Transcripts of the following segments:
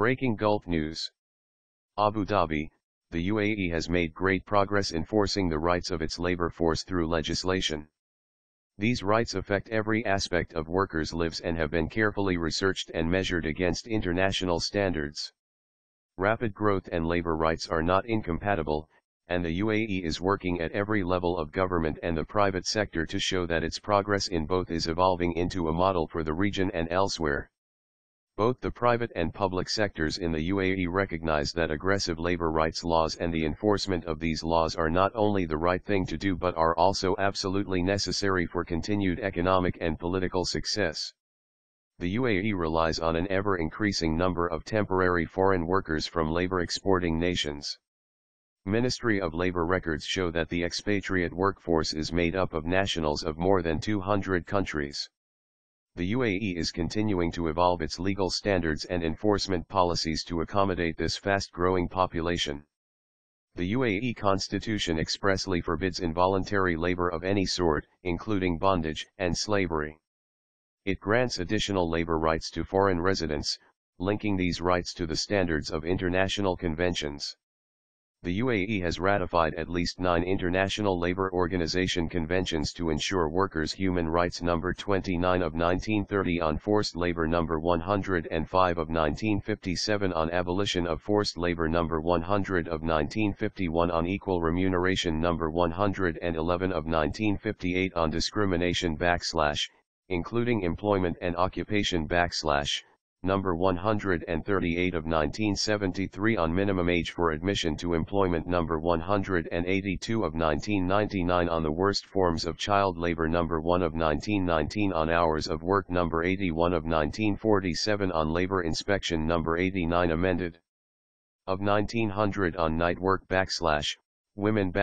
Breaking Gulf News. Abu Dhabi, the UAE has made great progress enforcing the rights of its labor force through legislation. These rights affect every aspect of workers' lives and have been carefully researched and measured against international standards. Rapid growth and labor rights are not incompatible, and the UAE is working at every level of government and the private sector to show that its progress in both is evolving into a model for the region and elsewhere. Both the private and public sectors in the UAE recognize that aggressive labor rights laws and the enforcement of these laws are not only the right thing to do but are also absolutely necessary for continued economic and political success. The UAE relies on an ever-increasing number of temporary foreign workers from labor-exporting nations. Ministry of Labor records show that the expatriate workforce is made up of nationals of more than 200 countries. The UAE is continuing to evolve its legal standards and enforcement policies to accommodate this fast-growing population. The UAE Constitution expressly forbids involuntary labor of any sort, including bondage and slavery. It grants additional labor rights to foreign residents, linking these rights to the standards of international conventions. The UAE has ratified at least 9 International Labour Organization conventions to ensure workers' human rights: number 29 of 1930 on forced labor, number 105 of 1957 on abolition of forced labor, number 100 of 1951 on equal remuneration, number 111 of 1958 on discrimination / including employment and occupation / number 138 of 1973 on minimum age for admission to employment, number 182 of 1999 on the worst forms of child labor, number 1 of 1919 on hours of work, number 81 of 1947 on labor inspection, number 89 amended of 1900 on night work / women /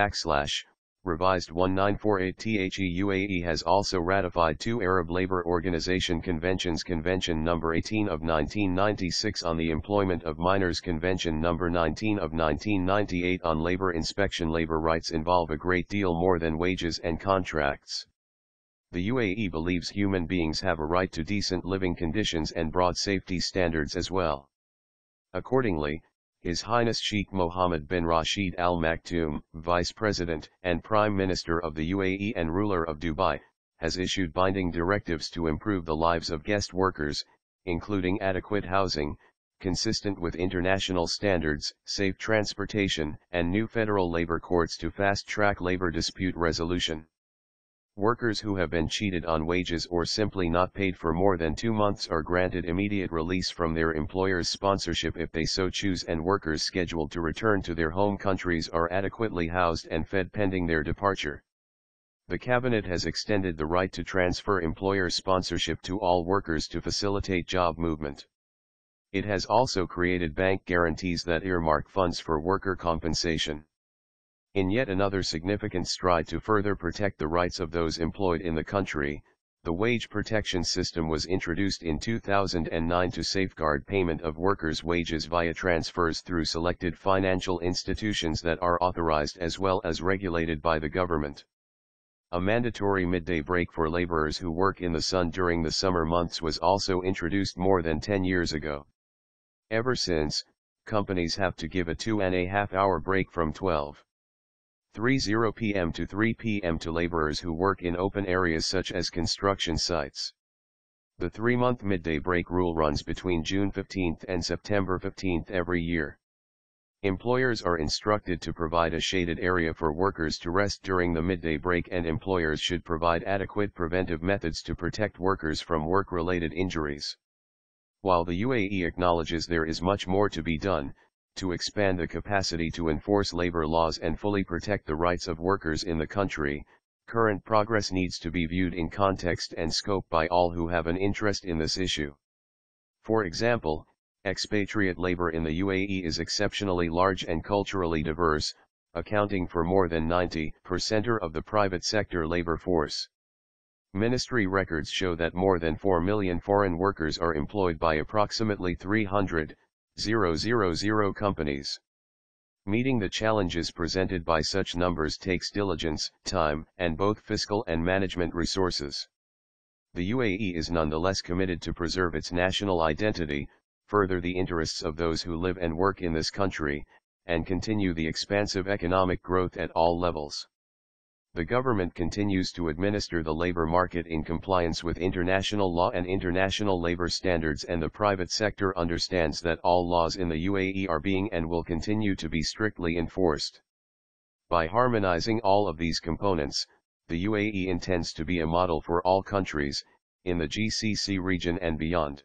revised 1948. The UAE has also ratified 2 Arab Labour Organization conventions: Convention number 18 of 1996 on the employment of minors, Convention number 19 of 1998 on labor inspection. Labor rights involve a great deal more than wages and contracts. The UAE believes human beings have a right to decent living conditions and broad safety standards as well. Accordingly, His Highness Sheikh Mohammed bin Rashid Al Maktoum, Vice President and Prime Minister of the UAE and ruler of Dubai, has issued binding directives to improve the lives of guest workers, including adequate housing, consistent with international standards, safe transportation, and new federal labor courts to fast-track labor dispute resolution. Workers who have been cheated on wages or simply not paid for more than 2 months are granted immediate release from their employer's sponsorship if they so choose, and workers scheduled to return to their home countries are adequately housed and fed pending their departure. The Cabinet has extended the right to transfer employer sponsorship to all workers to facilitate job movement. It has also created bank guarantees that earmark funds for worker compensation. In yet another significant stride to further protect the rights of those employed in the country, the wage protection system was introduced in 2009 to safeguard payment of workers' wages via transfers through selected financial institutions that are authorized as well as regulated by the government. A mandatory midday break for laborers who work in the sun during the summer months was also introduced more than 10 years ago. Ever since, companies have to give a 2.5-hour break from 12:30 p.m. to 3 p.m. to laborers who work in open areas such as construction sites. The 3-month midday break rule runs between June 15 and September 15 every year. Employers are instructed to provide a shaded area for workers to rest during the midday break, and employers should provide adequate preventive methods to protect workers from work-related injuries. While the UAE acknowledges there is much more to be done, to expand the capacity to enforce labor laws and fully protect the rights of workers in the country, current progress needs to be viewed in context and scope by all who have an interest in this issue. For example, expatriate labor in the UAE is exceptionally large and culturally diverse, accounting for more than 90% of the private sector labor force. Ministry records show that more than 4 million foreign workers are employed by approximately 300,000 companies. Meeting the challenges presented by such numbers takes diligence, time, and both fiscal and management resources. The UAE is nonetheless committed to preserve its national identity, further the interests of those who live and work in this country, and continue the expansive economic growth at all levels. The government continues to administer the labor market in compliance with international law and international labor standards, and the private sector understands that all laws in the UAE are being and will continue to be strictly enforced. By harmonizing all of these components, the UAE intends to be a model for all countries, in the GCC region and beyond.